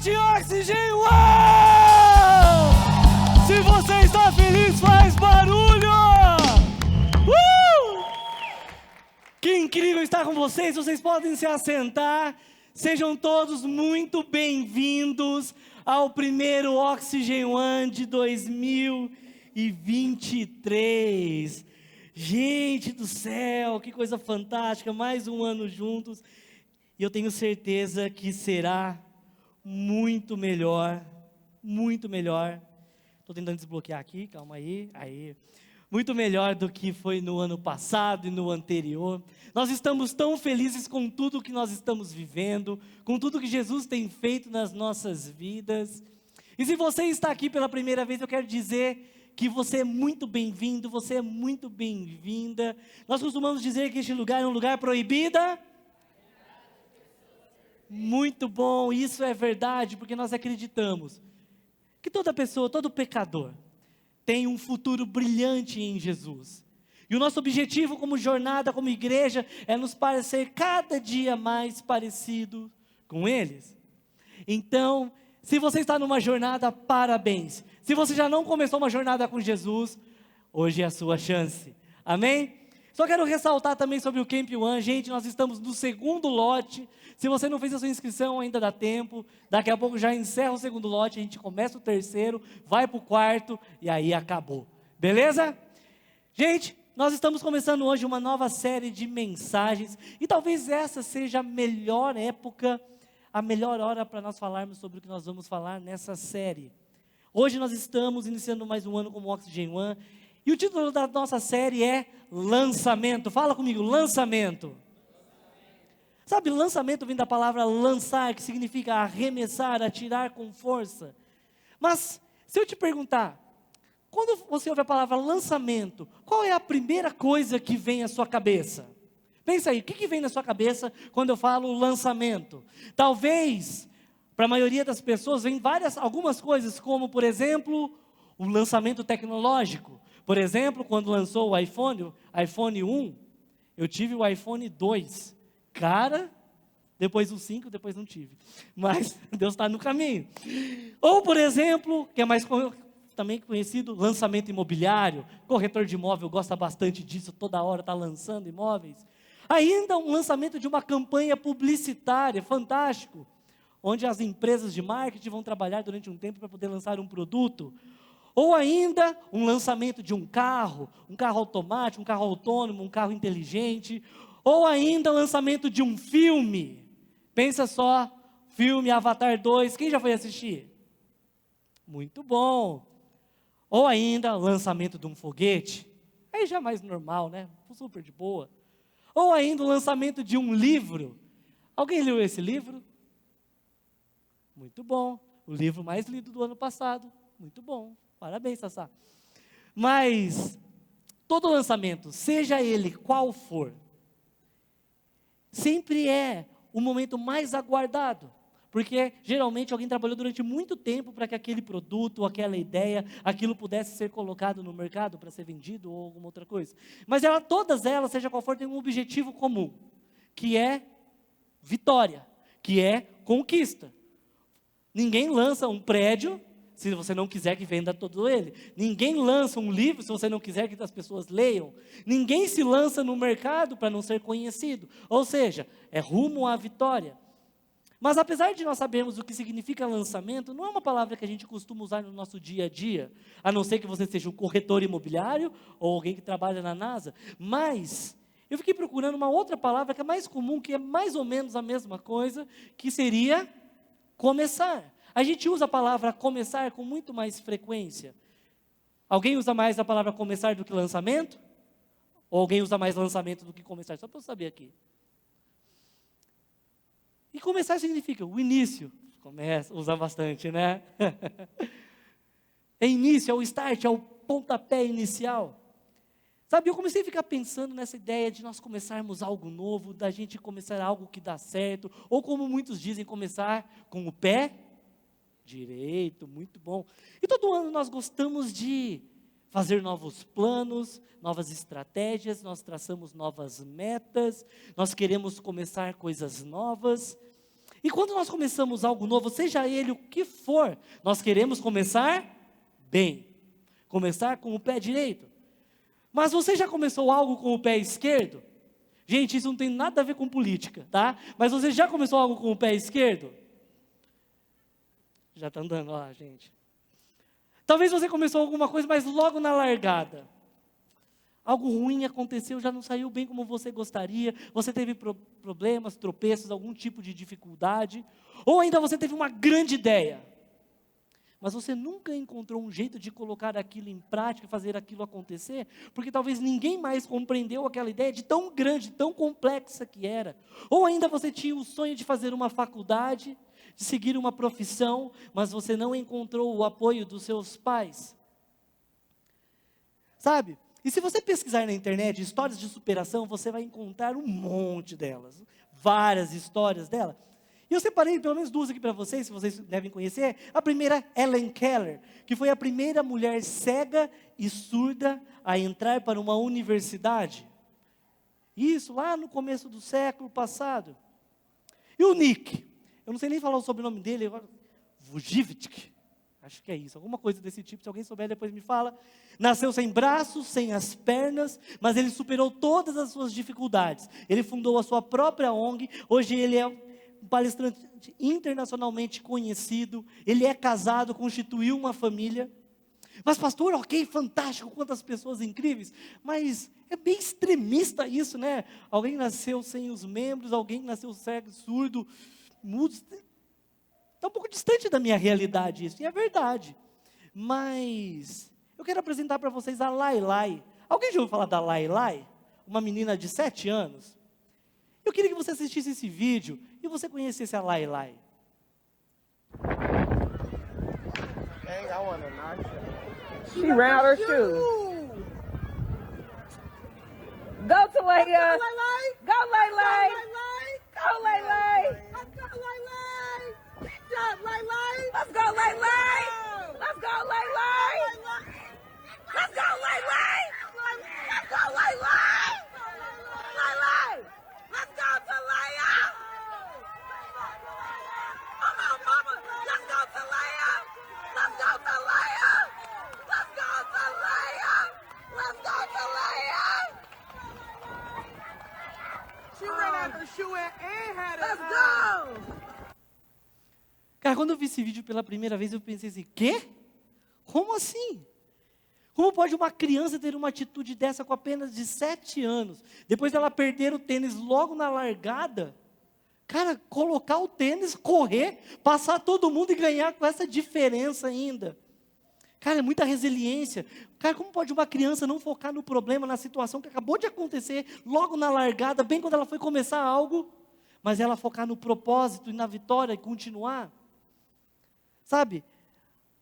noite, Oxigênio One! Se você está feliz, faz barulho! Que incrível estar com vocês, vocês podem se assentar. Sejam todos muito bem-vindos ao primeiro Oxigênio One de 2023. Gente do céu, que coisa fantástica, mais um ano juntos. E eu tenho certeza que será muito melhor, muito melhor. Estou tentando desbloquear aqui, calma aí. Muito melhor do que foi no ano passado e no anterior. Nós estamos tão felizes com tudo que nós estamos vivendo, com tudo que Jesus tem feito nas nossas vidas. E se você está aqui pela primeira vez, eu quero dizer que você é muito bem-vindo, você é muito bem-vinda. Nós costumamos dizer que este lugar é um lugar proibido. Muito bom, isso é verdade, porque nós acreditamos que toda pessoa, todo pecador, tem um futuro brilhante em Jesus. E o nosso objetivo como jornada, como igreja, é nos parecer cada dia mais parecido com eles. Então, se você está numa jornada, parabéns. Se você já não começou uma jornada com Jesus, hoje é a sua chance. Amém? Só quero ressaltar também sobre o Camp One. Gente, nós estamos no segundo lote. Se você não fez a sua inscrição, ainda dá tempo. Daqui a pouco já encerra o segundo lote, a gente começa o terceiro, vai para o quarto e aí acabou. Beleza? Gente, nós estamos começando hoje uma nova série de mensagens. E talvez essa seja a melhor época, a melhor hora para nós falarmos sobre o que nós vamos falar nessa série. Hoje nós estamos iniciando mais um ano como Oxigênio One. E o título da nossa série é Lançamento. Fala comigo, lançamento. Sabe, lançamento vem da palavra lançar, que significa arremessar, atirar com força. Mas, se eu te perguntar, quando você ouve a palavra lançamento, qual é a primeira coisa que vem à sua cabeça? Pensa aí, o que vem na sua cabeça quando eu falo lançamento? Talvez, para a maioria das pessoas, vem algumas coisas, como, por exemplo, o lançamento tecnológico. Por exemplo, quando lançou o iPhone 1, eu tive o iPhone 2. Cara, depois o 5, depois não tive. Mas Deus está no caminho. Ou, por exemplo, que é mais também conhecido, lançamento imobiliário. Corretor de imóvel gosta bastante disso, toda hora está lançando imóveis. Ainda um lançamento de uma campanha publicitária, fantástico, onde as empresas de marketing vão trabalhar durante um tempo para poder lançar um produto. Ou ainda um lançamento de um carro automático, um carro autônomo, um carro inteligente. Ou ainda o lançamento de um filme. Pensa só, filme Avatar 2, quem já foi assistir? Muito bom. Ou ainda o lançamento de um foguete. Aí já é mais normal, né? Super de boa. Ou ainda o lançamento de um livro. Alguém leu esse livro? Muito bom. O livro mais lido do ano passado. Muito bom. Parabéns, Sassá. Mas todo lançamento, seja ele qual for, sempre é o momento mais aguardado, porque geralmente alguém trabalhou durante muito tempo para que aquele produto, aquela ideia, aquilo pudesse ser colocado no mercado para ser vendido ou alguma outra coisa. Mas todas elas, seja qual for, têm um objetivo comum, que é vitória, que é conquista. Ninguém lança um prédio se você não quiser que venda todo ele. Ninguém lança um livro se você não quiser que as pessoas leiam. Ninguém se lança no mercado para não ser conhecido. Ou seja, é rumo à vitória. Mas apesar de nós sabermos o que significa lançamento, não é uma palavra que a gente costuma usar no nosso dia a dia, a não ser que você seja um corretor imobiliário ou alguém que trabalha na NASA. Mas eu fiquei procurando uma outra palavra que é mais comum, que é mais ou menos a mesma coisa, que seria começar. A gente usa a palavra começar com muito mais frequência. Alguém usa mais a palavra começar do que lançamento? Ou alguém usa mais lançamento do que começar? Só para eu saber aqui. E começar significa o início. Começa, usa bastante, né? É início, é o start, é o pontapé inicial. Sabe, eu comecei a ficar pensando nessa ideia de nós começarmos algo novo, da gente começar algo que dá certo, ou como muitos dizem, começar com o pé direito, muito bom. E todo ano nós gostamos de fazer novos planos, novas estratégias, nós traçamos novas metas, nós queremos começar coisas novas. E quando nós começamos algo novo, seja ele o que for, nós queremos começar bem. Começar com o pé direito. Mas você já começou algo com o pé esquerdo? Gente, isso não tem nada a ver com política, tá? Mas você já começou algo com o pé esquerdo? Já está andando lá, gente. Talvez você começou alguma coisa, mas logo na largada. Algo ruim aconteceu, já não saiu bem como você gostaria, você teve problemas, tropeços, algum tipo de dificuldade, ou ainda você teve uma grande ideia, mas você nunca encontrou um jeito de colocar aquilo em prática, fazer aquilo acontecer, porque talvez ninguém mais compreendeu aquela ideia de tão grande, tão complexa que era. Ou ainda você tinha o sonho de fazer uma faculdade, de seguir uma profissão, mas você não encontrou o apoio dos seus pais. Sabe? E se você pesquisar na internet histórias de superação, você vai encontrar um monte delas, várias histórias dela. E eu separei pelo menos duas aqui para vocês, se vocês devem conhecer. A primeira, Helen Keller, que foi a primeira mulher cega e surda a entrar para uma universidade. Isso lá no começo do século passado. E o Nick, eu não sei nem falar o sobrenome dele, Vujicic. Acho que é isso, alguma coisa desse tipo, se alguém souber depois me fala. Nasceu sem braços, sem as pernas, mas ele superou todas as suas dificuldades. Ele fundou a sua própria ONG, hoje ele é um palestrante internacionalmente conhecido, ele é casado, constituiu uma família. Mas pastor, ok, fantástico, quantas pessoas incríveis, mas é bem extremista isso, né? Alguém nasceu sem os membros, alguém nasceu cego, surdo, mudo. Está um pouco distante da minha realidade isso, e é verdade. Mas eu quero apresentar para vocês a Lailai. Alguém já ouviu falar da Lailai? Uma menina de 7 anos. Eu queria que você assistisse esse vídeo e você conhecesse a Lailai. Dang, I want to knock you. She ran out her shoe. Go to Leia. Go Leila. Go Leila. Let's go Leila. Let's go Leila. Let's go Leila. Let's go Leila. Let's go Leila. Leila. Let's go to Leia. Come on, mama. Let's go to Leia. Let's go to Leia. Let's go to Leia. Let's go to Leia. She ran out her shoe and had it. Let's go. Cara, quando eu vi esse vídeo pela primeira vez, eu pensei assim, quê? Como assim? Como pode uma criança ter uma atitude dessa com apenas de 7 anos? Depois dela perder o tênis logo na largada, cara, colocar o tênis, correr, passar todo mundo e ganhar com essa diferença ainda. Cara, é muita resiliência. Cara, como pode uma criança não focar no problema, na situação que acabou de acontecer, logo na largada, bem quando ela foi começar algo, mas ela focar no propósito e na vitória e continuar? Sabe,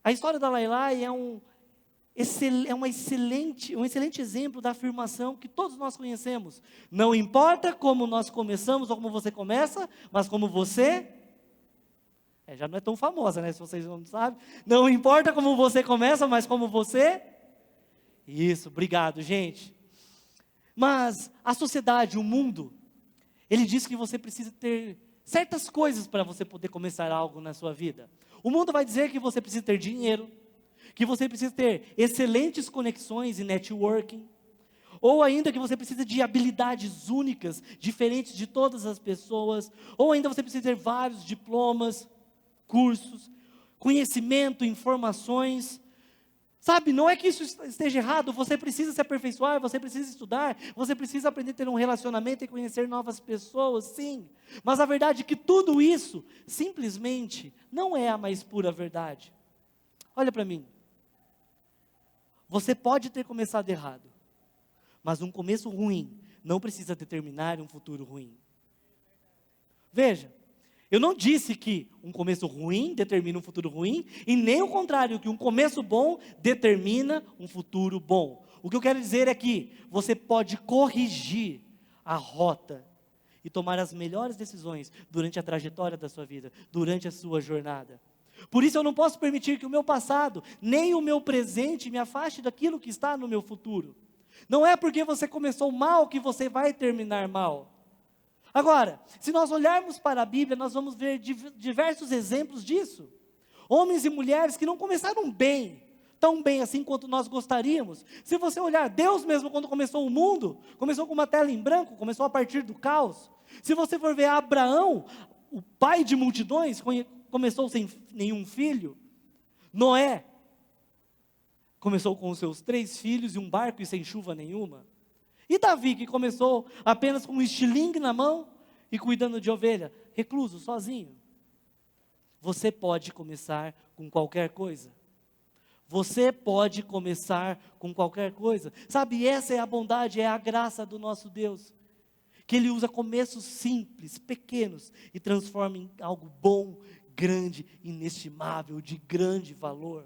a história da Lailai é um excelente exemplo da afirmação que todos nós conhecemos. Não importa como nós começamos ou como você começa, mas como você... já não é tão famosa, né, se vocês não sabem. Não importa como você começa, mas como você... Isso, obrigado, gente. Mas a sociedade, o mundo, ele diz que você precisa ter certas coisas para você poder começar algo na sua vida. O mundo vai dizer que você precisa ter dinheiro, que você precisa ter excelentes conexões e networking, ou ainda que você precisa de habilidades únicas, diferentes de todas as pessoas, ou ainda você precisa ter vários diplomas, cursos, conhecimento, informações. Sabe, não é que isso esteja errado, você precisa se aperfeiçoar, você precisa estudar, você precisa aprender a ter um relacionamento e conhecer novas pessoas, sim. Mas a verdade é que tudo isso, simplesmente, não é a mais pura verdade. Olha para mim. Você pode ter começado errado, mas um começo ruim não precisa determinar um futuro ruim. Veja. Eu não disse que um começo ruim determina um futuro ruim, e nem o contrário, que um começo bom determina um futuro bom. O que eu quero dizer é que você pode corrigir a rota e tomar as melhores decisões durante a trajetória da sua vida, durante a sua jornada. Por isso eu não posso permitir que o meu passado, nem o meu presente me afaste daquilo que está no meu futuro. Não é porque você começou mal que você vai terminar mal. Agora, se nós olharmos para a Bíblia, nós vamos ver diversos exemplos disso. Homens e mulheres que não começaram bem, tão bem assim quanto nós gostaríamos. Se você olhar, Deus mesmo quando começou o mundo, começou com uma tela em branco, começou a partir do caos. Se você for ver Abraão, o pai de multidões, começou sem nenhum filho. Noé começou com os seus 3 filhos e um barco e sem chuva nenhuma. E Davi, que começou apenas com um estilingue na mão e cuidando de ovelha, recluso, sozinho. Você pode começar com qualquer coisa. Você pode começar com qualquer coisa. Sabe, essa é a bondade, é a graça do nosso Deus. Que Ele usa começos simples, pequenos, e transforma em algo bom, grande, inestimável, de grande valor.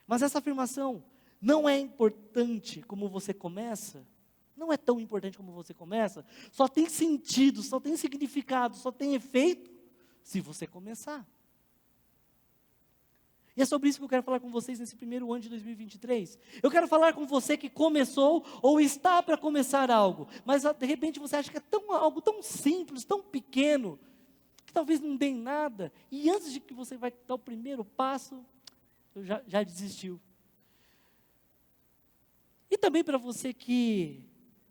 Mas essa afirmação não é importante como você começa, não é tão importante como você começa, só tem sentido, só tem significado, só tem efeito, se você começar. E é sobre isso que eu quero falar com vocês nesse primeiro ano de 2023. Eu quero falar com você que começou ou está para começar algo, mas de repente você acha que é algo tão simples, tão pequeno, que talvez não dê em nada, e antes de que você vai dar o primeiro passo, já desistiu. E também para você que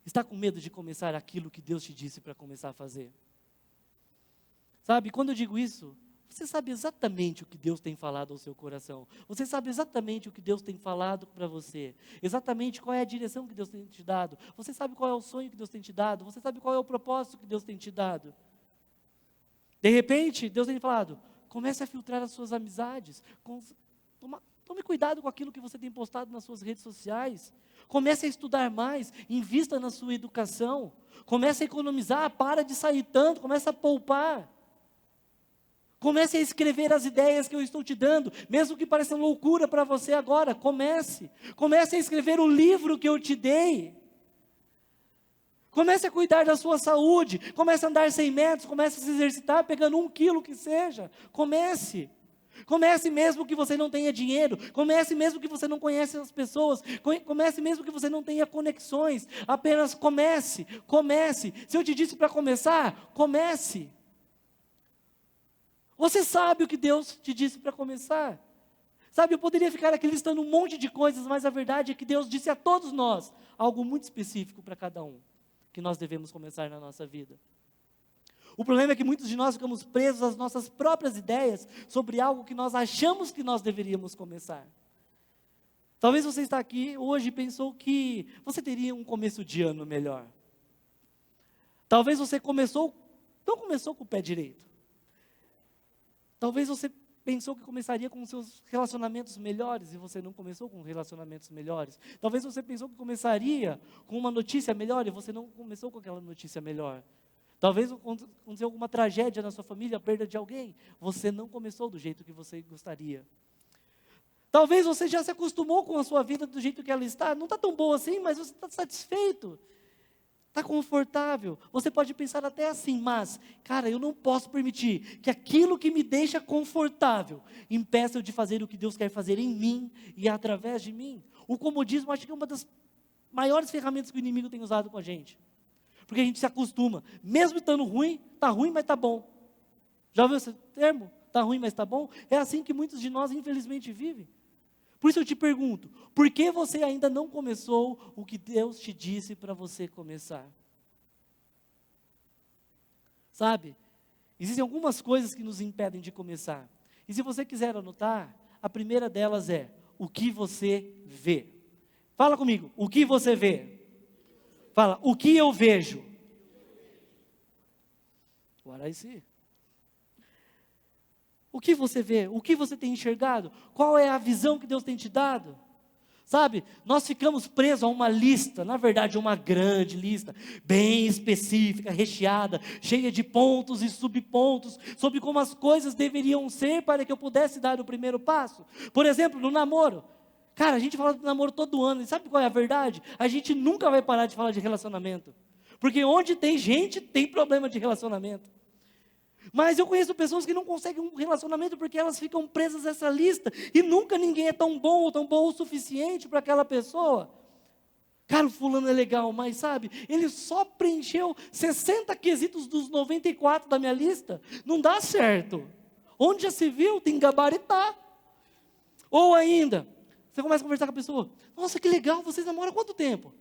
está com medo de começar aquilo que Deus te disse para começar a fazer. Sabe, quando eu digo isso, você sabe exatamente o que Deus tem falado ao seu coração. Você sabe exatamente o que Deus tem falado para você. Exatamente qual é a direção que Deus tem te dado. Você sabe qual é o sonho que Deus tem te dado. Você sabe qual é o propósito que Deus tem te dado. De repente, Deus tem falado, comece a filtrar as suas amizades. Tome cuidado com aquilo que você tem postado nas suas redes sociais. Comece a estudar mais, invista na sua educação. Comece a economizar, para de sair tanto, comece a poupar. Comece a escrever as ideias que eu estou te dando, mesmo que pareçam loucura para você agora, comece a escrever o livro que eu te dei. Comece a cuidar da sua saúde, comece a andar 100 metros, comece a se exercitar pegando 1 quilo que seja, comece mesmo que você não tenha dinheiro, comece mesmo que você não conheça as pessoas, comece mesmo que você não tenha conexões, apenas comece, se eu te disse para começar, comece. Você sabe o que Deus te disse para começar? Sabe, eu poderia ficar aqui listando um monte de coisas, mas a verdade é que Deus disse a todos nós algo muito específico para cada um, que nós devemos começar na nossa vida. O problema é que muitos de nós ficamos presos às nossas próprias ideias sobre algo que nós achamos que nós deveríamos começar. Talvez você está aqui hoje e pensou que você teria um começo de ano melhor. Talvez você não começou com o pé direito. Talvez você pensou que começaria com seus relacionamentos melhores e você não começou com relacionamentos melhores. Talvez você pensou que começaria com uma notícia melhor e você não começou com aquela notícia melhor. Talvez aconteceu alguma tragédia na sua família, a perda de alguém. Você não começou do jeito que você gostaria. Talvez você já se acostumou com a sua vida do jeito que ela está. Não está tão boa assim, mas você está satisfeito. Está confortável. Você pode pensar até assim, mas, cara, eu não posso permitir que aquilo que me deixa confortável impeça eu de fazer o que Deus quer fazer em mim e através de mim. O comodismo acho que é uma das maiores ferramentas que o inimigo tem usado com a gente. Porque a gente se acostuma, mesmo estando ruim, está ruim, mas está bom. Já ouviu esse termo? Está ruim, mas está bom? É assim que muitos de nós, infelizmente, vivem. Por isso eu te pergunto, por que você ainda não começou o que Deus te disse para você começar? Sabe, existem algumas coisas que nos impedem de começar. E se você quiser anotar, a primeira delas é o que você vê. Fala comigo, o que você vê? Fala, o que eu vejo? Agora aí sim. O que você vê? O que você tem enxergado? Qual é a visão que Deus tem te dado? Sabe, nós ficamos presos a uma lista, na verdade uma grande lista, bem específica, recheada, cheia de pontos e subpontos, sobre como as coisas deveriam ser para que eu pudesse dar o primeiro passo. Por exemplo, no namoro. Cara, a gente fala de namoro todo ano, e sabe qual é a verdade? A gente nunca vai parar de falar de relacionamento. Porque onde tem gente, tem problema de relacionamento. Mas eu conheço pessoas que não conseguem um relacionamento porque elas ficam presas a essa lista. E nunca ninguém é tão bom ou tão bom o suficiente para aquela pessoa. Cara, o fulano é legal, mas sabe, ele só preencheu 60 quesitos dos 94 da minha lista. Não dá certo. Onde já se viu, tem que gabaritar. Ou ainda, você começa a conversar com a pessoa. Nossa, que legal, vocês namoram há quanto tempo?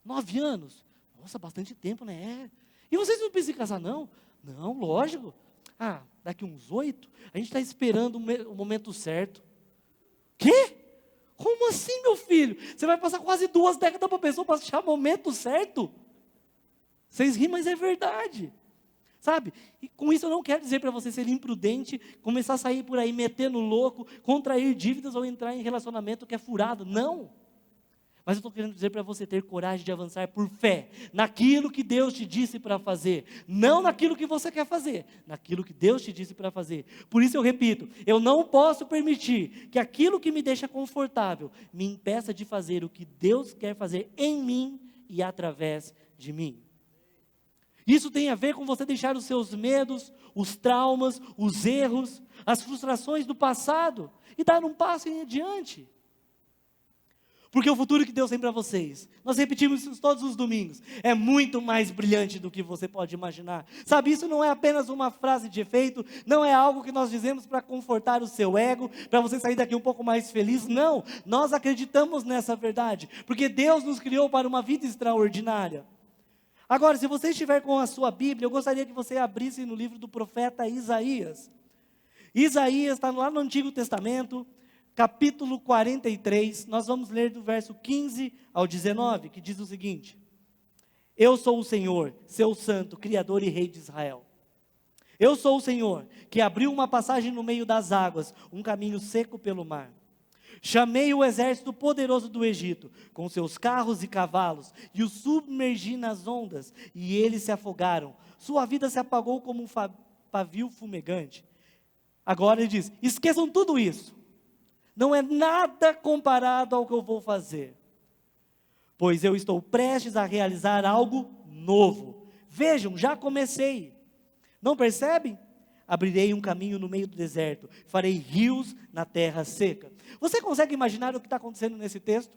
9 anos. Nossa, bastante tempo, né? E vocês não pensam em casar, não? Não, lógico. Daqui uns 8, a gente está esperando o momento certo. Quê? Como assim, meu filho? Você vai passar quase 2 décadas para a pessoa para achar o momento certo? Vocês riem, mas é verdade. Sabe? E com isso eu não quero dizer para você ser imprudente, começar a sair por aí metendo louco, contrair dívidas ou entrar em relacionamento que é furado. Não. Mas eu estou querendo dizer para você ter coragem de avançar por fé, naquilo que Deus te disse para fazer, não naquilo que você quer fazer, naquilo que Deus te disse para fazer. Por isso eu repito, eu não posso permitir que aquilo que me deixa confortável me impeça de fazer o que Deus quer fazer em mim e através de mim. Isso tem a ver com você deixar os seus medos, os traumas, os erros, as frustrações do passado e dar um passo em adiante. Porque o futuro que Deus tem para vocês, nós repetimos isso todos os domingos, é muito mais brilhante do que você pode imaginar. Sabe, isso não é apenas uma frase de efeito, não é algo que nós dizemos para confortar o seu ego, para você sair daqui um pouco mais feliz. Não, nós acreditamos nessa verdade, porque Deus nos criou para uma vida extraordinária. Agora, se você estiver com a sua Bíblia, eu gostaria que você abrisse no livro do profeta Isaías. Isaías está lá no Antigo Testamento, capítulo 43, nós vamos ler do verso 15 ao 19, que diz o seguinte: Eu sou o Senhor, seu santo, Criador e Rei de Israel. Eu sou o Senhor, que abriu uma passagem no meio das águas, um caminho seco pelo mar. Chamei o exército poderoso do Egito, com seus carros e cavalos, e os submergi nas ondas, e eles se afogaram. Sua vida se apagou como um pavio fumegante. Agora ele diz: esqueçam tudo isso. Não é nada comparado ao que eu vou fazer, pois eu estou prestes a realizar algo novo. Vejam, já comecei. Não percebem? Abrirei um caminho no meio do deserto, farei rios na terra seca. Você consegue imaginar o que está acontecendo nesse texto?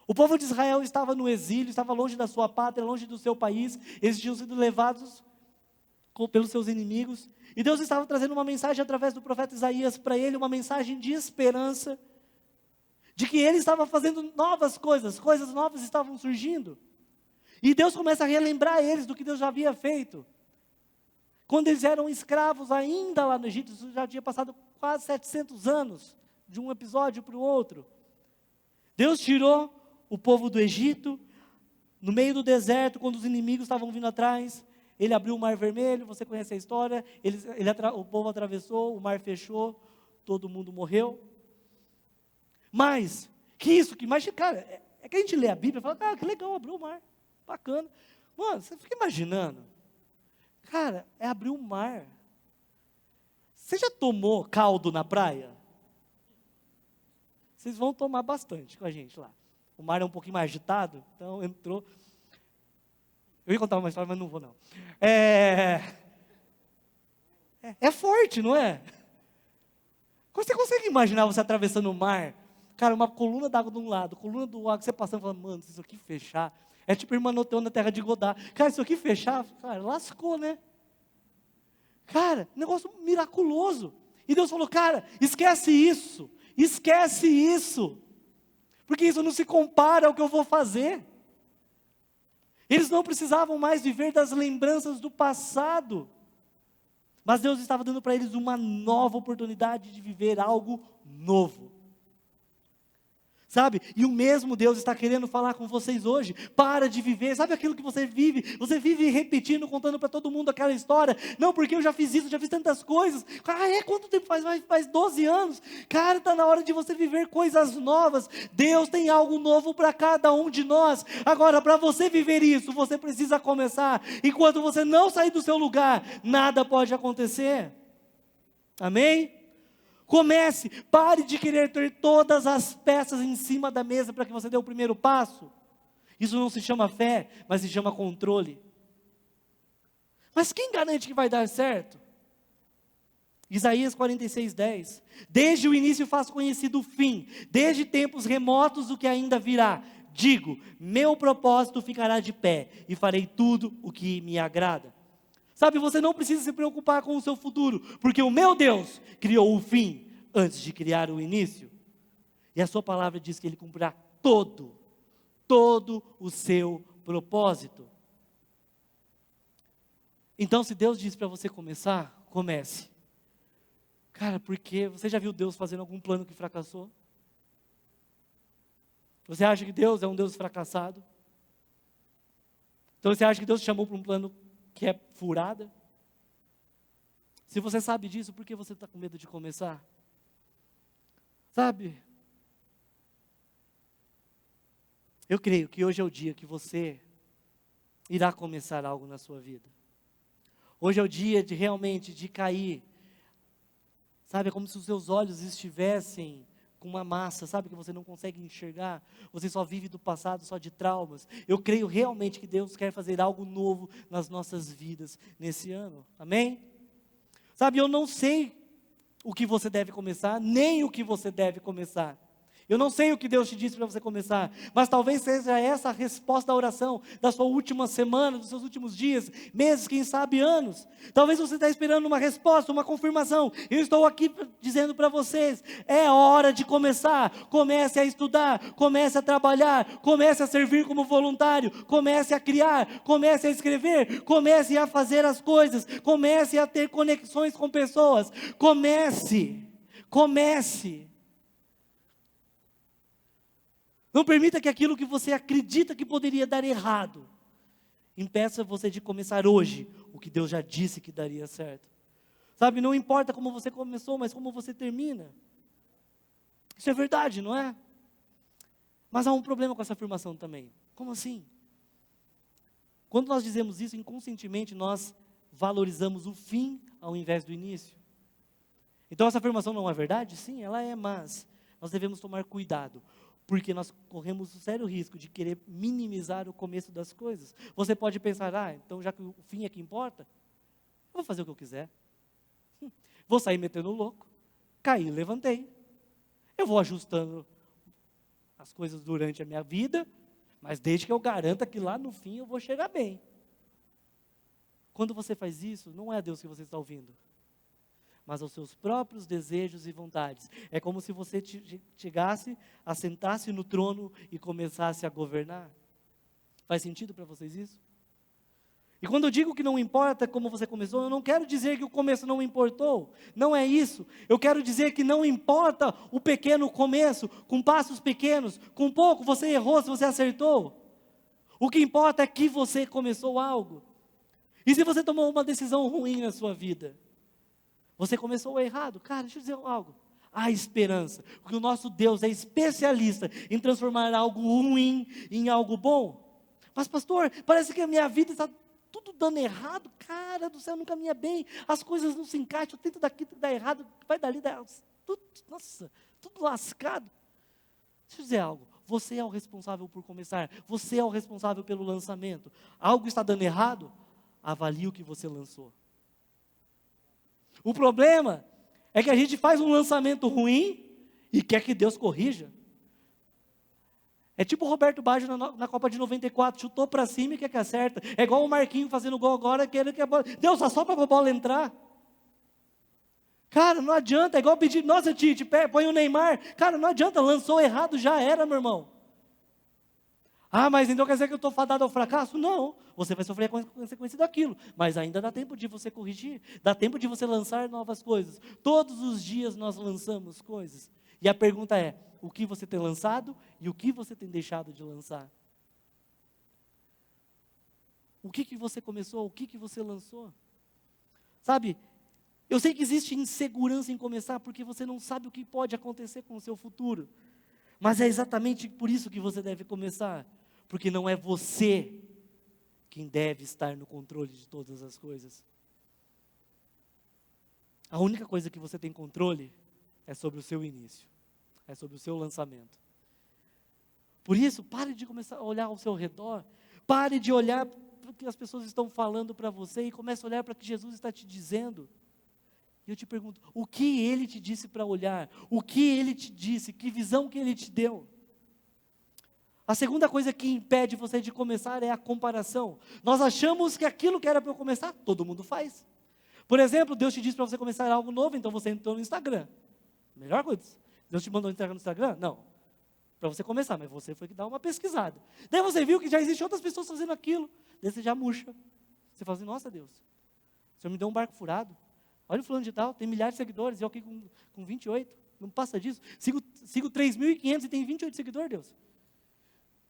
O povo de Israel estava no exílio, estava longe da sua pátria, longe do seu país, eles tinham sido levados pelos seus inimigos, e Deus estava trazendo uma mensagem através do profeta Isaías para ele, uma mensagem de esperança, de que ele estava fazendo novas coisas novas estavam surgindo, e Deus começa a relembrar eles do que Deus já havia feito, quando eles eram escravos ainda lá no Egito. Isso já tinha passado quase 700 anos, de um episódio para o outro. Deus tirou o povo do Egito, no meio do deserto, quando os inimigos estavam vindo atrás. Ele abriu o mar vermelho, você conhece a história, o povo atravessou, o mar fechou, todo mundo morreu. Mas, cara, é que a gente lê a Bíblia e fala, que legal, abriu o mar, bacana. Mano, você fica imaginando, cara, é abrir o mar. Você já tomou caldo na praia? Vocês vão tomar bastante com a gente lá. O mar é um pouquinho mais agitado, então entrou. Eu ia contar uma história, mas não vou não. É forte, não é? Você consegue imaginar você atravessando o mar? Cara, uma coluna d'água de um lado, coluna do água, você passando e falando, mano, se isso aqui fechar, é tipo Hermanoteu na terra de Godá. Cara, se isso aqui fechar, cara, lascou, né? Cara, negócio miraculoso. E Deus falou, cara, esquece isso, porque isso não se compara ao que eu vou fazer. Eles não precisavam mais viver das lembranças do passado, mas Deus estava dando para eles uma nova oportunidade de viver algo novo. Sabe? E o mesmo Deus está querendo falar com vocês hoje. Para de viver, sabe aquilo que você vive repetindo, contando para todo mundo aquela história. Não, porque eu já fiz isso, já fiz tantas coisas. Quanto tempo faz? Faz 12 anos. Cara, está na hora de você viver coisas novas. Deus tem algo novo para cada um de nós. Agora, para você viver isso, você precisa começar. Enquanto você não sair do seu lugar, nada pode acontecer. Amém? Comece, pare de querer ter todas as peças em cima da mesa para que você dê o primeiro passo. Isso não se chama fé, mas se chama controle. Mas quem garante que vai dar certo? Isaías 46:10. Desde o início faço conhecido o fim, desde tempos remotos o que ainda virá. Digo, meu propósito ficará de pé e farei tudo o que me agrada. Sabe, você não precisa se preocupar com o seu futuro, porque o meu Deus criou o fim antes de criar o início. E a sua palavra diz que Ele cumprirá todo o seu propósito. Então, se Deus diz para você começar, comece. Cara, porque você já viu Deus fazendo algum plano que fracassou? Você acha que Deus é um Deus fracassado? Então você acha que Deus te chamou para um plano que é furada? Se você sabe disso, por que você está com medo de começar? Sabe? Eu creio que hoje é o dia que você irá começar algo na sua vida. Hoje é o dia de realmente de cair. Sabe, é como se os seus olhos estivessem com uma massa, sabe, que você não consegue enxergar. Você só vive do passado, só de traumas. Eu creio realmente que Deus quer fazer algo novo nas nossas vidas nesse ano. Amém? Sabe, eu não sei o que você deve começar, nem o que você deve começar. Eu não sei o que Deus te disse para você começar, mas talvez seja essa a resposta da oração da sua última semana, dos seus últimos dias, meses, quem sabe anos. Talvez você está esperando uma resposta, uma confirmação. Eu estou aqui dizendo para vocês, é hora de começar. Comece a estudar, comece a trabalhar, comece a servir como voluntário, comece a criar, comece a escrever, comece a fazer as coisas, comece a ter conexões com pessoas. Comece. Não permita que aquilo que você acredita que poderia dar errado, impeça você de começar hoje o que Deus já disse que daria certo. Sabe, não importa como você começou, mas como você termina. Isso é verdade, não é? Mas há um problema com essa afirmação também. Como assim? Quando nós dizemos isso, inconscientemente nós valorizamos o fim ao invés do início. Então essa afirmação não é verdade? Sim, ela é, mas nós devemos tomar cuidado. Porque nós corremos o sério risco de querer minimizar o começo das coisas. Você pode pensar, então já que o fim é que importa, eu vou fazer o que eu quiser. Vou sair metendo louco, caí, levantei. Eu vou ajustando as coisas durante a minha vida, mas desde que eu garanta que lá no fim eu vou chegar bem. Quando você faz isso, não é a Deus que você está ouvindo, mas aos seus próprios desejos e vontades. É como se você chegasse, assentasse no trono e começasse a governar. Faz sentido para vocês isso? E quando eu digo que não importa como você começou, eu não quero dizer que o começo não importou. Não é isso. Eu quero dizer que não importa o pequeno começo, com passos pequenos, com pouco você errou, se você acertou. O que importa é que você começou algo. E se você tomou uma decisão ruim na sua vida? Você começou errado. Cara, deixa eu dizer algo. Há esperança. Porque o nosso Deus é especialista em transformar algo ruim em algo bom. Mas pastor, parece que a minha vida está tudo dando errado. Cara do céu, não caminha bem. As coisas não se encaixam. Eu tento daqui, dá errado. Vai dali, dá tudo, nossa, tudo lascado. Deixa eu dizer algo. Você é o responsável por começar. Você é o responsável pelo lançamento. Algo está dando errado? Avalie o que você lançou. O problema é que a gente faz um lançamento ruim e quer que Deus corrija. É tipo o Roberto Baggio na Copa de 94, chutou para cima e quer que acerta. É igual o Marquinhos fazendo gol agora, querendo que a bola... Deus, só para a bola entrar. Cara, não adianta, é igual pedir, nossa Tite, põe o Neymar. Cara, não adianta, lançou errado, já era, meu irmão. Mas então quer dizer que eu estou fadado ao fracasso? Não, você vai sofrer a consequência daquilo, mas ainda dá tempo de você corrigir, dá tempo de você lançar novas coisas. Todos os dias nós lançamos coisas, e a pergunta é, o que você tem lançado e o que você tem deixado de lançar? O que você começou, o que você lançou? Sabe, eu sei que existe insegurança em começar, porque você não sabe o que pode acontecer com o seu futuro, mas é exatamente por isso que você deve começar. Porque não é você quem deve estar no controle de todas as coisas. A única coisa que você tem controle é sobre o seu início, é sobre o seu lançamento. Por isso, pare de começar a olhar ao seu redor, pare de olhar para o que as pessoas estão falando para você e comece a olhar para o que Jesus está te dizendo. E eu te pergunto, o que Ele te disse para olhar? O que Ele te disse? Que visão que Ele te deu? A segunda coisa que impede você de começar é a comparação. Nós achamos que aquilo que era para eu começar, todo mundo faz. Por exemplo, Deus te disse para você começar algo novo, então você entrou no Instagram. Melhor coisa. Deus te mandou entrar no Instagram? Não. Para você começar, mas você foi que dar uma pesquisada. Daí você viu que já existem outras pessoas fazendo aquilo. Daí você já murcha. Você fala assim, nossa Deus, o Senhor me deu um barco furado. Olha o fulano de tal, tem milhares de seguidores, eu aqui com 28, não passa disso. Sigo 3.500 e tem 28 seguidores, Deus.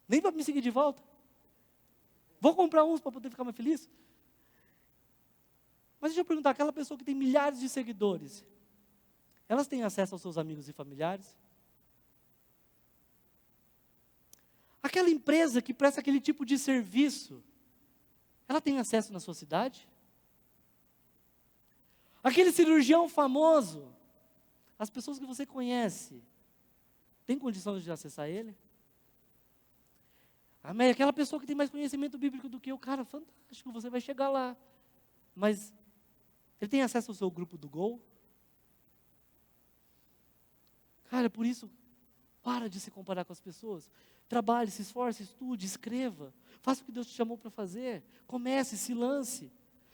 Nem para me seguir de volta. Vou comprar uns para poder ficar mais feliz. Mas deixa eu perguntar, aquela pessoa que tem milhares de seguidores, elas têm acesso aos seus amigos e familiares? Aquela empresa que presta aquele tipo de serviço, ela tem acesso na sua cidade? Aquele cirurgião famoso, as pessoas que você conhece, tem condição de acessar ele? Amém? Aquela pessoa que tem mais conhecimento bíblico do que eu, cara, fantástico, você vai chegar lá. Mas ele tem acesso ao seu grupo do Gol? Cara, por isso, para de se comparar com as pessoas. Trabalhe, se esforce, estude, escreva. Faça o que Deus te chamou para fazer. Comece, se lance.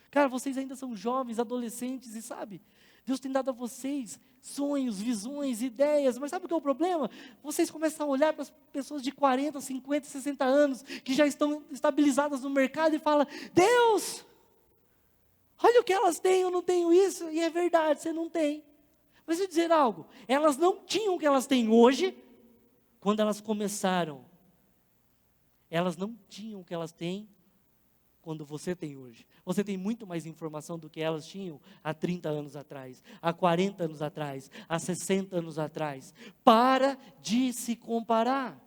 Cara, vocês ainda são jovens, adolescentes, e sabe, Deus tem dado a vocês sonhos, visões, ideias, mas sabe o que é o problema? Vocês começam a olhar para as pessoas de 40, 50, 60 anos, que já estão estabilizadas no mercado e falam, Deus, olha o que elas têm, eu não tenho isso, e é verdade, você não tem. Mas eu dizer algo, elas não tinham o que elas têm hoje, quando elas começaram. Elas não tinham o que elas têm, quando você tem hoje. Você tem muito mais informação do que elas tinham há 30 anos atrás, há 40 anos atrás, há 60 anos atrás. Para de se comparar.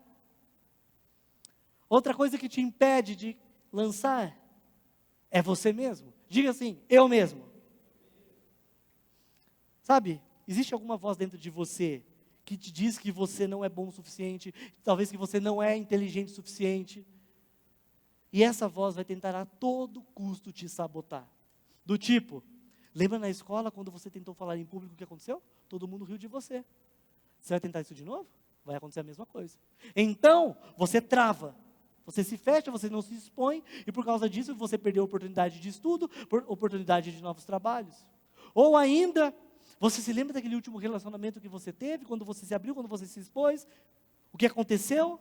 Outra coisa que te impede de lançar é você mesmo. Diga assim, eu mesmo. Sabe, existe alguma voz dentro de você que te diz que você não é bom o suficiente, talvez que você não é inteligente o suficiente. E essa voz vai tentar a todo custo te sabotar. Do tipo, lembra na escola quando você tentou falar em público o que aconteceu? Todo mundo riu de você. Você vai tentar isso de novo? Vai acontecer a mesma coisa. Então, você trava. Você se fecha, você não se expõe, e por causa disso você perdeu a oportunidade de estudo, oportunidade de novos trabalhos. Ou ainda, você se lembra daquele último relacionamento que você teve, quando você se abriu, quando você se expôs? O que aconteceu?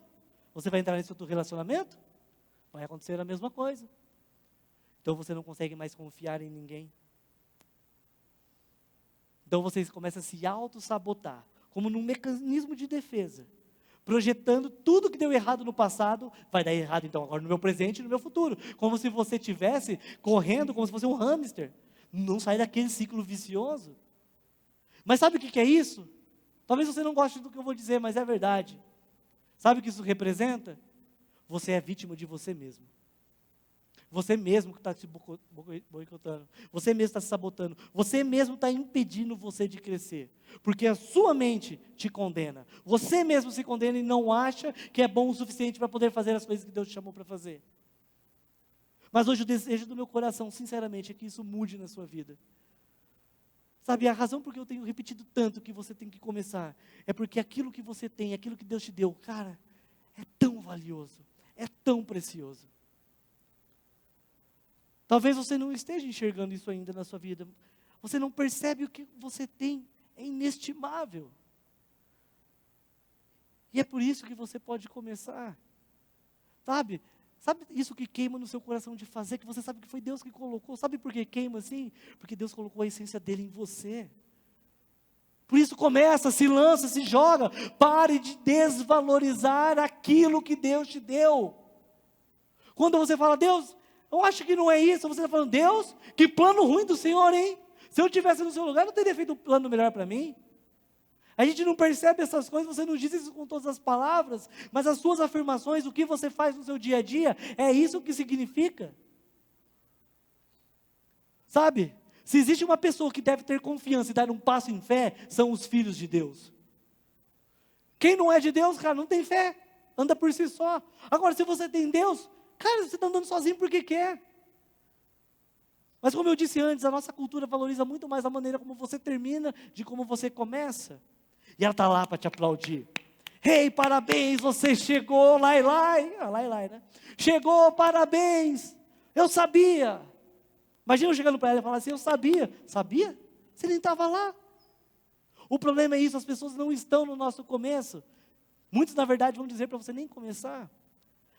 Você vai entrar nesse outro relacionamento? Vai acontecer a mesma coisa. Então você não consegue mais confiar em ninguém. Então você começa a se auto-sabotar, como num mecanismo de defesa, projetando tudo que deu errado no passado, vai dar errado então agora no meu presente e no meu futuro. Como se você estivesse correndo, como se fosse um hamster. Não sai daquele ciclo vicioso. Mas sabe o que é isso? Talvez você não goste do que eu vou dizer, mas é verdade. Sabe o que isso representa? Você é vítima de você mesmo. Você mesmo que está se boicotando. Você mesmo está se sabotando. Você mesmo está impedindo você de crescer. Porque a sua mente te condena. Você mesmo se condena e não acha que é bom o suficiente para poder fazer as coisas que Deus te chamou para fazer. Mas hoje o desejo do meu coração, sinceramente, é que isso mude na sua vida. Sabe, a razão por que eu tenho repetido tanto que você tem que começar, é porque aquilo que você tem, aquilo que Deus te deu, cara, é tão valioso. É tão precioso. Talvez você não esteja enxergando isso ainda na sua vida. Você não percebe o que você tem. É inestimável. E é por isso que você pode começar. Sabe isso que queima no seu coração de fazer, que você sabe que foi Deus que colocou. Sabe por que queima assim? Porque Deus colocou a essência dele em você. Por isso começa, se lança, se joga. Pare de desvalorizar aquilo que Deus te deu. Quando você fala, Deus, eu acho que não é isso. Você está falando, Deus, que plano ruim do Senhor, hein? Se eu estivesse no seu lugar, eu não teria feito um plano melhor para mim. A gente não percebe essas coisas, você não diz isso com todas as palavras, mas as suas afirmações, o que você faz no seu dia a dia, é isso que significa. Sabe? Se existe uma pessoa que deve ter confiança e dar um passo em fé, são os filhos de Deus. Quem não é de Deus, cara, não tem fé. Anda por si só. Agora, se você tem Deus, cara, você está andando sozinho porque quer. Mas como eu disse antes, a nossa cultura valoriza muito mais a maneira como você termina de como você começa. E ela está lá para te aplaudir. Hey, parabéns, você chegou, lai, né? Chegou, parabéns, eu sabia. Imagina eu chegando para ela e falar assim, eu sabia. Sabia? Você nem estava lá. O problema é isso, as pessoas não estão no nosso começo. Muitos, na verdade, vão dizer para você nem começar.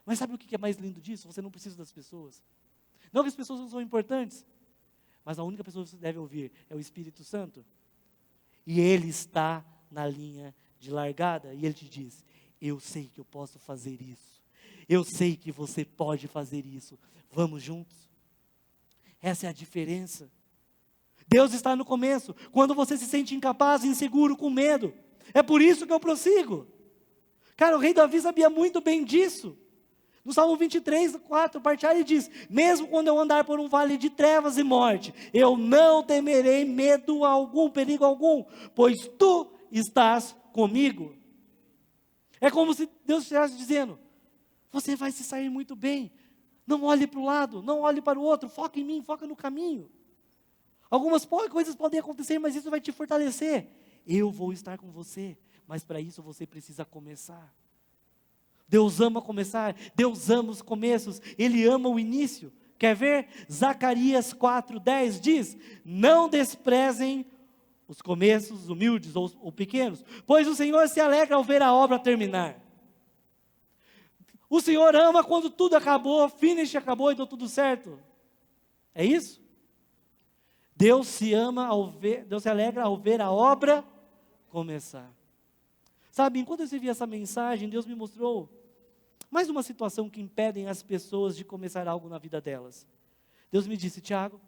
Mas sabe o que é mais lindo disso? Você não precisa das pessoas. Não que as pessoas não são importantes, mas a única pessoa que você deve ouvir é o Espírito Santo. E Ele está na linha de largada, e Ele te diz, eu sei que eu posso fazer isso. Eu sei que você pode fazer isso. Vamos juntos? Essa é a diferença. Deus está no começo, quando você se sente incapaz, inseguro, com medo. É por isso que eu prossigo. Cara, o rei Davi sabia muito bem disso. No Salmo 23, 4, parte A, ele diz, mesmo quando eu andar por um vale de trevas e morte, eu não temerei medo algum, perigo algum, pois tu estás comigo. É como se Deus estivesse dizendo, você vai se sair muito bem, não olhe para o lado, não olhe para o outro, foca em mim, foca no caminho. Algumas coisas podem acontecer, mas isso vai te fortalecer. Eu vou estar com você, mas para isso você precisa começar. Deus ama começar, Deus ama os começos, Ele ama o início. Quer ver? Zacarias 4:10 diz, não desprezem os começos humildes ou pequenos, pois o Senhor se alegra ao ver a obra terminar. O Senhor ama quando tudo acabou, finish acabou e deu tudo certo. É isso? Deus se alegra ao ver a obra começar. Sabe, enquanto eu escrevi essa mensagem, Deus me mostrou mais uma situação que impedem as pessoas de começar algo na vida delas. Deus me disse, Tiago,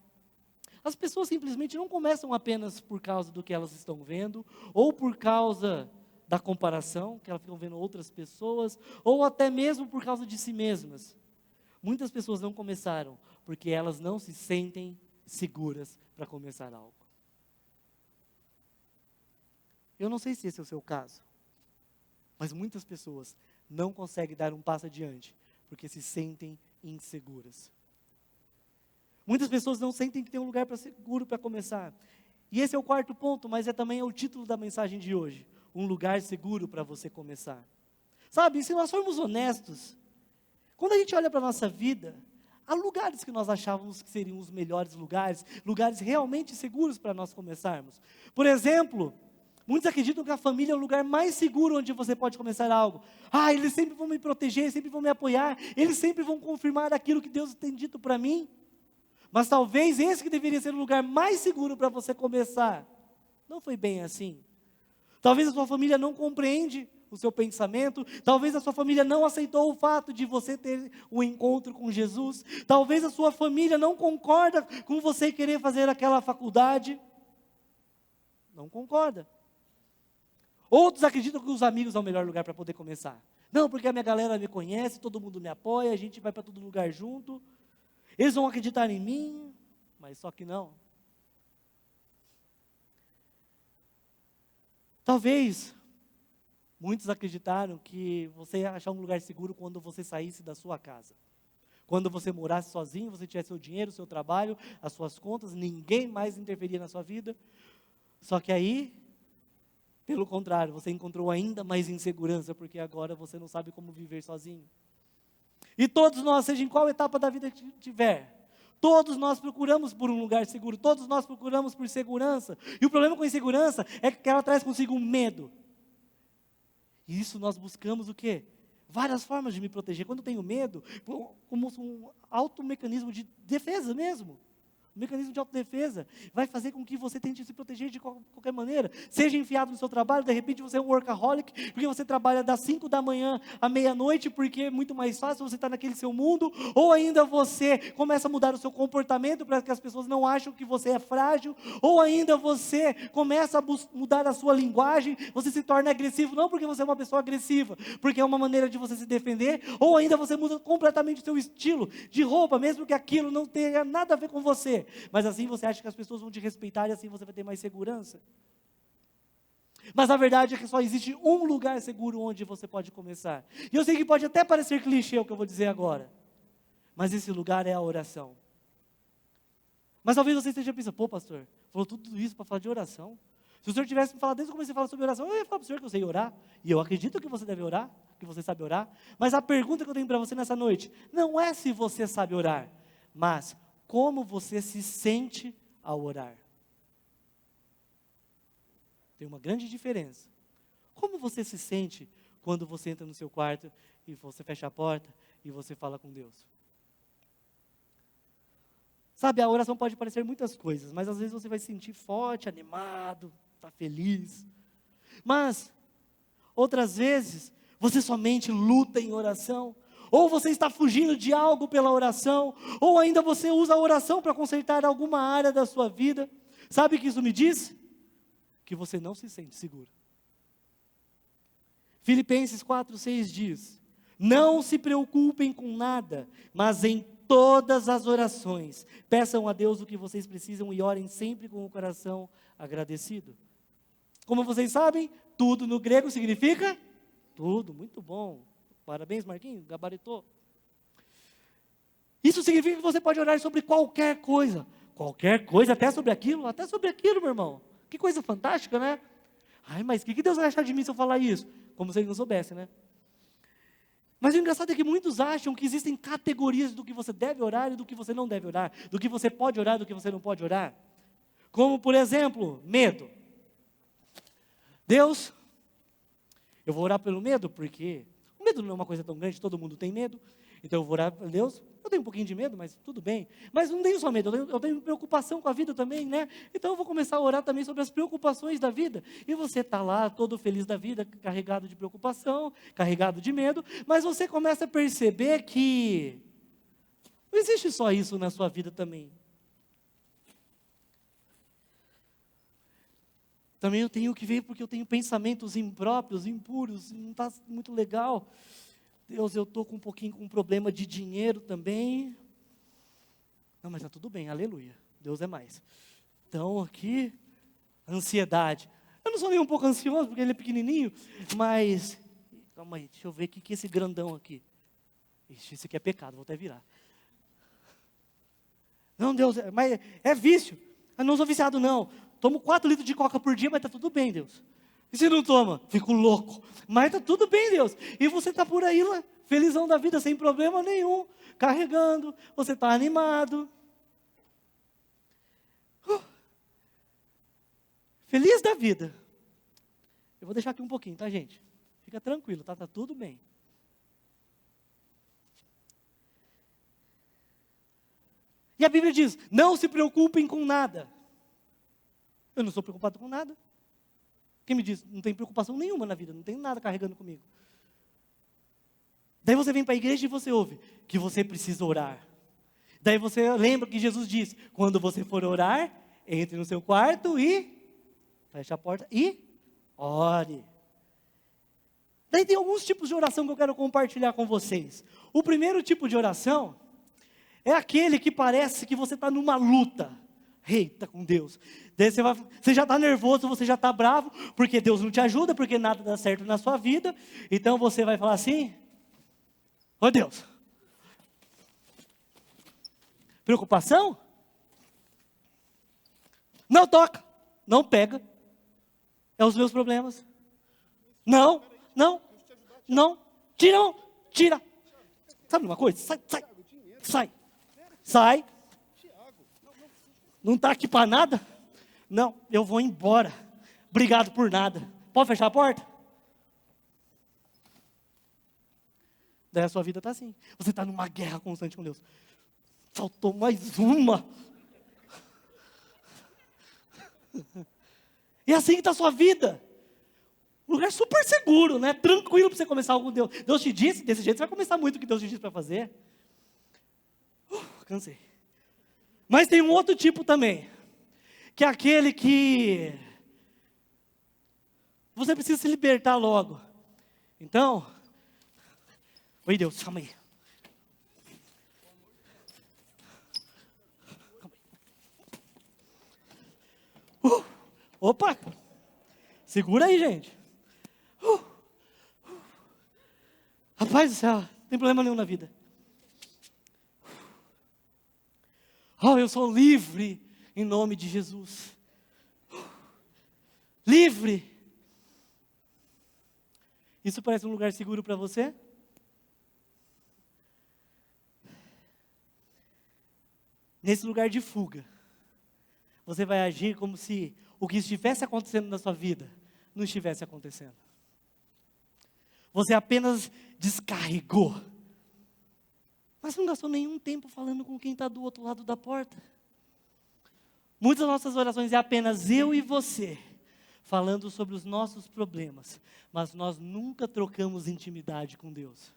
as pessoas simplesmente não começam apenas por causa do que elas estão vendo, ou por causa da comparação, que elas ficam vendo outras pessoas, ou até mesmo por causa de si mesmas. Muitas pessoas não começaram porque elas não se sentem seguras para começar algo. Eu não sei se esse é o seu caso, mas muitas pessoas não conseguem dar um passo adiante porque se sentem inseguras. Muitas pessoas não sentem que tem um lugar seguro para começar. E esse é o quarto ponto, mas também o título da mensagem de hoje. Um lugar seguro para você começar. Sabe, se nós formos honestos, quando a gente olha para a nossa vida, há lugares que nós achávamos que seriam os melhores lugares, lugares realmente seguros para nós começarmos. Por exemplo, muitos acreditam que a família é o lugar mais seguro onde você pode começar algo. Ah, eles sempre vão me proteger, sempre vão me apoiar, eles sempre vão confirmar aquilo que Deus tem dito para mim. Mas talvez esse que deveria ser o lugar mais seguro para você começar, não foi bem assim. Talvez a sua família não compreende o seu pensamento, talvez a sua família não aceitou o fato de você ter um encontro com Jesus, talvez a sua família não concorda com você querer fazer aquela faculdade, não concorda. Outros acreditam que os amigos são o melhor lugar para poder começar. Não, porque a minha galera me conhece, todo mundo me apoia, a gente vai para todo lugar junto, eles vão acreditar em mim, mas só que não. Talvez muitos acreditaram que você ia achar um lugar seguro quando você saísse da sua casa. Quando você morasse sozinho, você tivesse seu dinheiro, seu trabalho, as suas contas, ninguém mais interferia na sua vida. Só que aí, pelo contrário, você encontrou ainda mais insegurança, porque agora você não sabe como viver sozinho. E todos nós, seja em qual etapa da vida que tiver, todos nós procuramos por um lugar seguro, todos nós procuramos por segurança. E o problema com a insegurança é que ela traz consigo um medo. E isso nós buscamos o quê? Várias formas de me proteger. Quando eu tenho medo, como um automecanismo de defesa mesmo. Um mecanismo de autodefesa vai fazer com que você tente se proteger de qualquer maneira. Seja enfiado no seu trabalho, de repente você é um workaholic, porque você trabalha das 5 da manhã à meia-noite, porque é muito mais fácil você estar naquele seu mundo, ou ainda você começa a mudar o seu comportamento para que as pessoas não acham que você é frágil, ou ainda você começa a mudar a sua linguagem, você se torna agressivo, não porque você é uma pessoa agressiva, porque é uma maneira de você se defender, ou ainda você muda completamente o seu estilo de roupa, mesmo que aquilo não tenha nada a ver com você. Mas assim você acha que as pessoas vão te respeitar e assim você vai ter mais segurança. Mas a verdade é que só existe um lugar seguro onde você pode começar. E eu sei que pode até parecer clichê o que eu vou dizer agora, mas esse lugar é a oração. Mas talvez você esteja pensando, pô, pastor, falou tudo isso para falar de oração. Se o senhor tivesse me falado desde que eu comecei a falar sobre oração, eu ia falar para o senhor que eu sei orar. E eu acredito que você deve orar, que você sabe orar. Mas a pergunta que eu tenho para você nessa noite, não é se você sabe orar, mas como você se sente ao orar. Tem uma grande diferença. Como você se sente quando você entra no seu quarto e você fecha a porta e você fala com Deus? Sabe, a oração pode parecer muitas coisas, mas às vezes você vai se sentir forte, animado, está feliz. Mas, outras vezes, você somente luta em oração, ou você está fugindo de algo pela oração, ou ainda você usa a oração para consertar alguma área da sua vida. Sabe o que isso me diz? Que você não se sente seguro. Filipenses 4:6 diz: não se preocupem com nada, mas em todas as orações, peçam a Deus o que vocês precisam e orem sempre com o coração agradecido. Como vocês sabem, tudo no grego significa tudo, muito bom. Parabéns, Marquinhos, gabaritou. Isso significa que você pode orar sobre qualquer coisa, até sobre aquilo, meu irmão. Que coisa fantástica, né? Ai, mas o que Deus vai achar de mim se eu falar isso? Como se ele não soubesse, né? Mas o engraçado é que muitos acham que existem categorias do que você deve orar e do que você não deve orar, do que você pode orar e do que você não pode orar. Como, por exemplo, medo. Deus, eu vou orar pelo medo porque o medo não é uma coisa tão grande, todo mundo tem medo. Então eu vou orar para Deus, eu tenho um pouquinho de medo, mas tudo bem. Mas não tenho só medo, eu tenho preocupação com a vida também, né? Então eu vou começar a orar também sobre as preocupações da vida. E você está lá, todo feliz da vida, carregado de preocupação, carregado de medo, mas você começa a perceber que não existe só isso na sua vida também. Também eu tenho que ver porque eu tenho pensamentos impróprios, impuros, não está muito legal. Deus, eu estou com um pouquinho com um problema de dinheiro também. Não, mas está tudo bem, aleluia. Deus é mais. Então, aqui, ansiedade. Eu não sou nem um pouco ansioso, porque ele é pequenininho, mas... Calma aí, deixa eu ver o que é esse grandão aqui. Ixi, esse aqui é pecado, vou até virar. Não, Deus, mas é vício. Eu não sou viciado, não. Tomo 4 litros de coca por dia, mas está tudo bem, Deus. E se não toma? Fico louco. Mas está tudo bem, Deus. E você está por aí, lá, felizão da vida, sem problema nenhum. Carregando, você está animado. Feliz da vida. Eu vou deixar aqui um pouquinho, tá, gente? Fica tranquilo, tá? Tá tudo bem. E a Bíblia diz, não se preocupem com nada. Eu não sou preocupado com nada. Quem me diz? Não tem preocupação nenhuma na vida, não tem nada carregando comigo. Daí você vem para a igreja e você ouve que você precisa orar. Daí você lembra que Jesus disse, quando você for orar, entre no seu quarto e feche a porta e ore. Daí tem alguns tipos de oração que eu quero compartilhar com vocês. O primeiro tipo de oração é aquele que parece que você está numa luta. Eita, com Deus. Daí você já está nervoso, você já está bravo, porque Deus não te ajuda, porque nada dá certo na sua vida. Então você vai falar assim, ô Deus, preocupação? Não toca, não pega, é os meus problemas. Não, tira. Sabe uma coisa? Sai. Não está aqui para nada? Não, eu vou embora. Obrigado por nada. Pode fechar a porta? Daí a sua vida está assim. Você está numa guerra constante com Deus. Faltou mais uma. E assim que está a sua vida. Um lugar super seguro, né? Tranquilo para você começar algo com Deus. Deus te disse, desse jeito você vai começar muito o que Deus te disse para fazer. Cansei. Mas tem um outro tipo também, que é aquele que você precisa se libertar logo. Então, oi Deus, calma aí. Opa, segura aí, gente. Rapaz do céu, não tem problema nenhum na vida. Oh, eu sou livre em nome de Jesus. Livre. Isso parece um lugar seguro para você? Nesse lugar de fuga, você vai agir como se o que estivesse acontecendo na sua vida não estivesse acontecendo. Você apenas descarregou, mas não gastou nenhum tempo falando com quem está do outro lado da porta. Muitas das nossas orações é apenas eu e você, falando sobre os nossos problemas, mas nós nunca trocamos intimidade com Deus.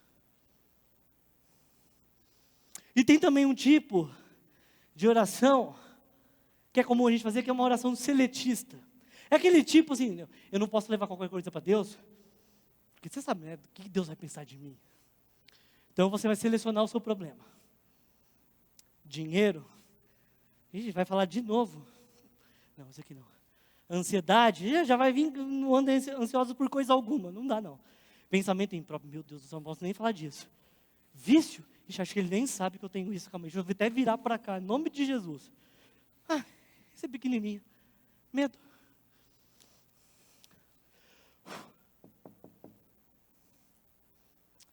E tem também um tipo de oração que é comum a gente fazer, que é uma oração seletista. É aquele tipo assim, eu não posso levar qualquer coisa para Deus, porque você sabe, né, o que Deus vai pensar de mim. Então você vai selecionar o seu problema. Dinheiro, vai falar de novo. Não, isso aqui não. Ansiedade, já vai vir, não anda ansioso por coisa alguma, não dá não. Pensamento impróprio, meu Deus do céu, não posso nem falar disso. Vício, acho que ele nem sabe que eu tenho isso, calma aí, deixa eu até virar para cá, em nome de Jesus. Isso é pequenininho. Medo.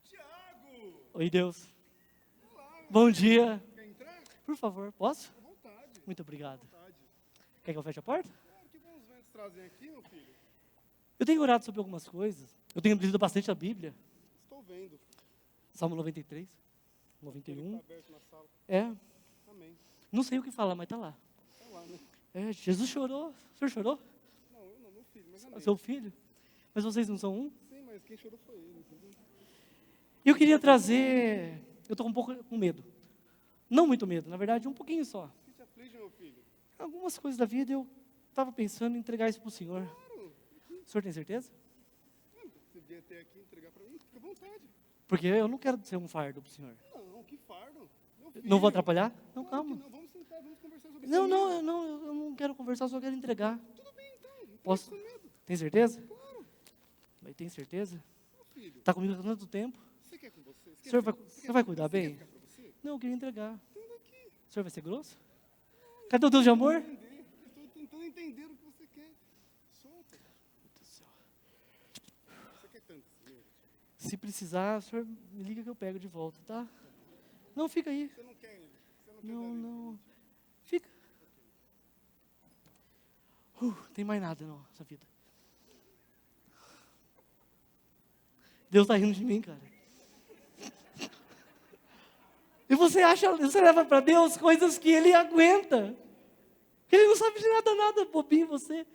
Tiago! Oi, Deus. Olá, Bom dia. quer entrar? Por favor, posso? À vontade. Muito obrigado. À vontade. Quer que eu feche a porta? Claro, que bons ventos trazem aqui, meu filho. Eu tenho orado sobre algumas coisas. Eu tenho lido bastante a Bíblia. Estou vendo. Salmo 93, Ele 91. está aberto na sala. É, Amém. não sei o que falar, mas está lá. Está lá, né? É, Jesus chorou. O senhor chorou? Não, eu não, meu filho, mas O amém. seu filho? Mas vocês não são um? Sim, mas quem chorou foi ele, entendeu? Eu queria trazer... Eu estou um pouco com medo. Não muito medo, na verdade, um pouquinho só. O que te aflige, meu filho? Algumas coisas da vida eu estava pensando em entregar isso para o senhor. Claro. O senhor tem certeza? Você devia ter aqui e entregar para mim, fica à vontade. Porque eu não quero ser um fardo para o senhor. Não, que fardo. Meu filho. Não vou atrapalhar? Não, Claro que calma. não, vamos sentar, vamos conversar sobre Não, isso. não, eu não quero conversar, só quero entregar. Tudo bem, então. Não tem Posso? sem medo. Tem certeza? Claro, Mas tem certeza? meu filho. Está comigo há tanto tempo? Você quer com você? O senhor vai cuidar Você quer bem? ficar pra você? Não, eu queria entregar. Então daqui. O senhor vai ser grosso? Cadê o Deus de amor? Entender. Eu estou tentando entender o que você quer. Solta. Meu Deus do céu. Você quer tanto esse dinheiro? Se precisar, o senhor me liga que eu pego de volta, tá? Não, fica aí. Você não quer ele? Você não quer Não, dar ele? não. Fica. Tem mais nada não, nessa vida. Deus está rindo de mim, cara. E você leva para Deus coisas que Ele aguenta. Ele não sabe de nada, bobinho você.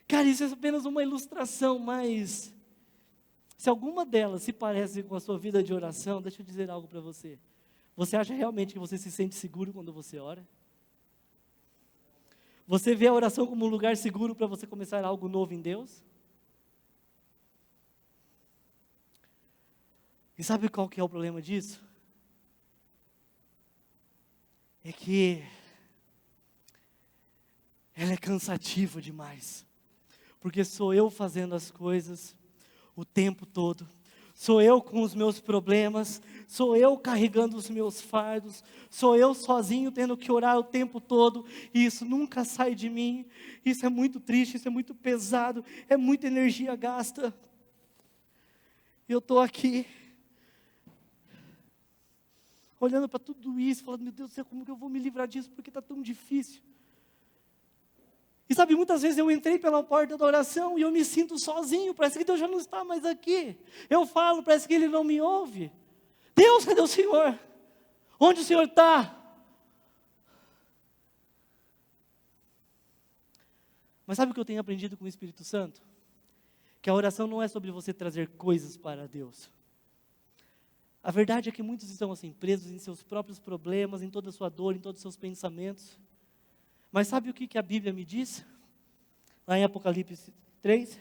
Cara, isso é apenas uma ilustração, mas se alguma delas se parece com a sua vida de oração, deixa eu dizer algo para você. Você acha realmente que você se sente seguro quando você ora? Você vê a oração como um lugar seguro para você começar algo novo em Deus? E sabe qual que é o problema disso? É que ela é cansativa demais. Porque sou eu fazendo as coisas o tempo todo. Sou eu com os meus problemas, sou eu carregando os meus fardos, sou eu sozinho tendo que orar o tempo todo, e isso nunca sai de mim. Isso é muito triste, isso é muito pesado, é muita energia gasta. Eu estou aqui, olhando para tudo isso, falando, meu Deus do céu, como que eu vou me livrar disso, porque está tão difícil. E sabe, muitas vezes eu entrei pela porta da oração e eu me sinto sozinho, parece que Deus já não está mais aqui. Eu falo, parece que Ele não me ouve. Deus, cadê o Senhor? Onde o Senhor está? Mas sabe o que eu tenho aprendido com o Espírito Santo? Que a oração não é sobre você trazer coisas para Deus. A verdade é que muitos estão assim, presos em seus próprios problemas, em toda a sua dor, em todos os seus pensamentos. Mas sabe o que a Bíblia me diz? Lá em Apocalipse 3,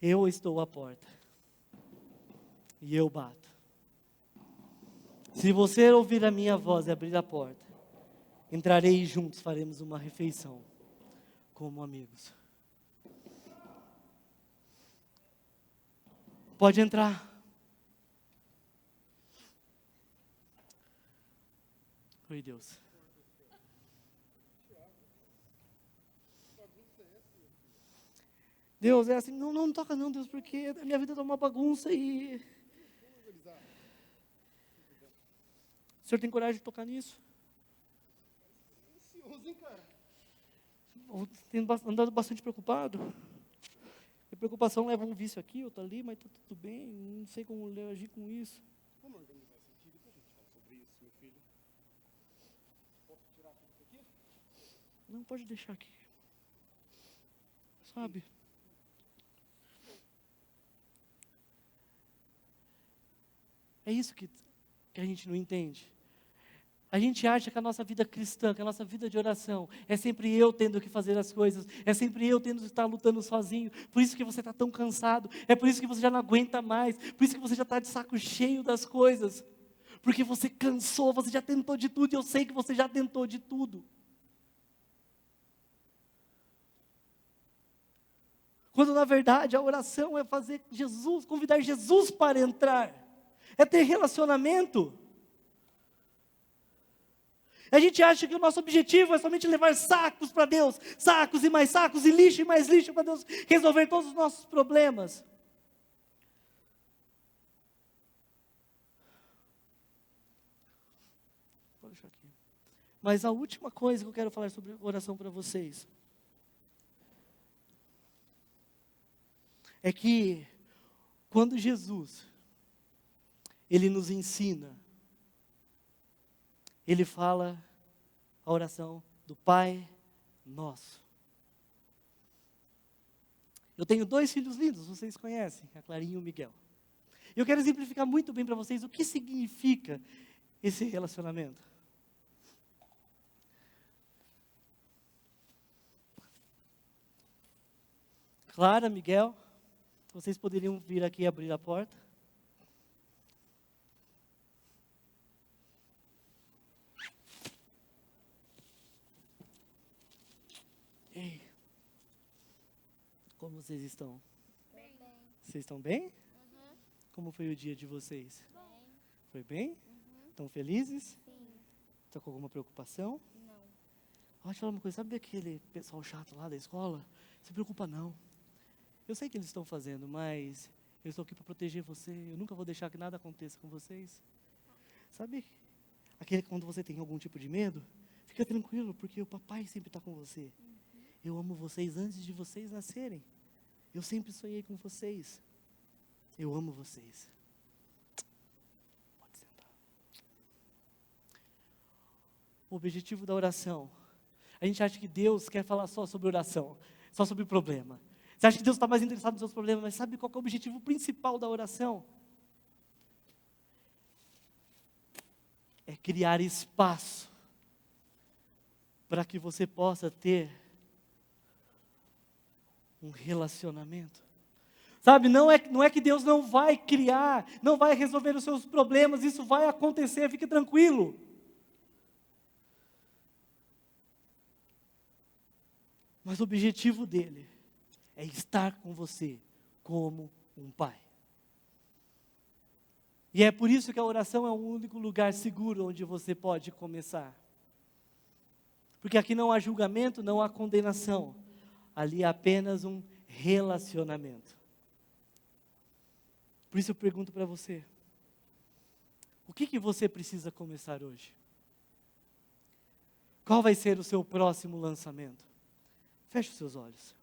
eu estou à porta, e eu bato. Se você ouvir a minha voz e abrir a porta, entrarei e juntos faremos uma refeição, como amigos. Pode entrar. Oi, Deus. Deus é assim, não, não toca não, Deus, porque a minha vida está uma bagunça e... O senhor tem coragem de tocar nisso? Ansioso, hein, cara? Tenho andado bastante preocupado. A preocupação leva um vício aqui, outro ali, mas tá tudo bem, não sei como agir com isso. Vamos organizar isso aqui, depois a gente fala sobre isso, meu filho. Posso tirar tudo isso aqui? Não, pode deixar aqui. Sabe? É isso que a gente não entende. A gente acha que a nossa vida cristã, que a nossa vida de oração, é sempre eu tendo que fazer as coisas, é sempre eu tendo que estar lutando sozinho, por isso que você está tão cansado, é por isso que você já não aguenta mais, por isso que você já está de saco cheio das coisas, porque você cansou, você já tentou de tudo, e eu sei que você já tentou de tudo. Quando na verdade a oração é fazer Jesus, convidar Jesus para entrar, é ter relacionamento. A gente acha que o nosso objetivo é somente levar sacos para Deus, sacos e lixo e mais lixo para Deus resolver todos os nossos problemas. Vou deixar aqui. Mas a última coisa que eu quero falar sobre oração para vocês é que quando Jesus, Ele nos ensina, Ele fala a oração do Pai Nosso. Eu tenho 2 filhos lindos, vocês conhecem, a Clarinha e o Miguel. Eu quero exemplificar muito bem para vocês o que significa esse relacionamento. Clara, Miguel, vocês poderiam vir aqui abrir a porta? Ei, como vocês estão? Bem. Vocês estão bem? Como foi o dia de vocês? Bem. Foi bem? Estão felizes? Sim. Estão com alguma preocupação? Não. Ó, deixa eu falar uma coisa, sabe aquele pessoal chato lá da escola? Se preocupa não. Eu sei que eles estão fazendo, mas eu estou aqui para proteger você. Eu nunca vou deixar que nada aconteça com vocês. Sabe aquele quando você tem algum tipo de medo? Fica tranquilo, porque o papai sempre está com você. Eu amo vocês antes de vocês nascerem. Eu sempre sonhei com vocês. Eu amo vocês. Pode sentar. O objetivo da oração. A gente acha que Deus quer falar só sobre oração, só sobre problema. Você acha que Deus está mais interessado nos seus problemas, mas sabe qual que é o objetivo principal da oração? É criar espaço para que você possa ter um relacionamento. Sabe, não é que Deus não vai criar, não vai resolver os seus problemas, isso vai acontecer, fique tranquilo. Mas o objetivo dele é estar com você como um pai. E é por isso que a oração é o único lugar seguro onde você pode começar. Porque aqui não há julgamento, não há condenação. Ali há apenas um relacionamento. Por isso eu pergunto para você, o que você precisa começar hoje? Qual vai ser o seu próximo lançamento? Feche os seus olhos.